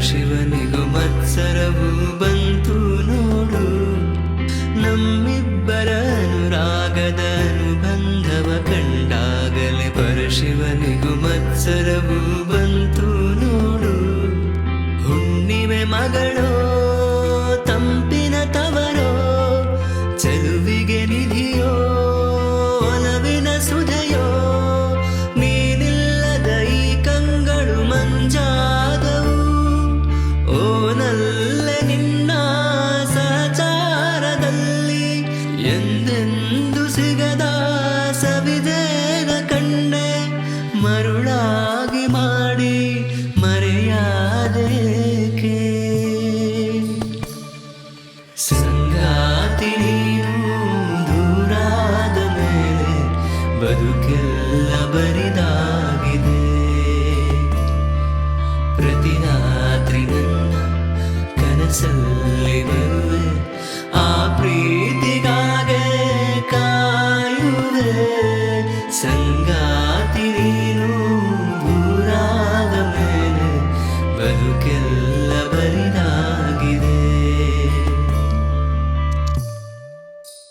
ಪರಶಿವನಿಗೂ ಮತ್ಸರವು ಬಂತು ನೋಡು. ನಮ್ಮಿಬ್ಬರ ಅನುರಾಗದ ಅನುಬಂಧವ ಕಂಡಾಗಲೇ ಪರಶಿವನಿಗೂ ಮತ್ಸರವು ಬಂತು ನೋಡು. ಹುಣ್ಣಿಮೆ ಮಗಳೋ ತಂಪಿನ ತವರೋ, ಚೆಲುವಿಗೆ ನಿಧಿಯೋ ಒಲವಿನ ಸುಧೆಯೋ, ನೀನಿಲ್ಲದ ಈ ಕಂಗಳು ಮಂಜಾದವು. ಓನಲ್ಲೆ ನಿನ್ನ ಸಹಚಾರದಲ್ಲಿ ಎಂದೆಂದು ಸಿಗದ ಸವಿದೇನ ಕಂಡೆ. ಮರುಳಾಗಿ ಮಾಡಿ ಮರೆಯಾದೇಕೆ ಸಂಗಾತಿ ನೀನು ದೂರಾದ ಮೇಲೆ ಬದುಕೆಲ್ಲ ಬರಿದಾಗಿದೆ. ಪ್ರತಿ ರಾತ್ರಿ ನನ್ನ ಕನಸಲ್ಲಿ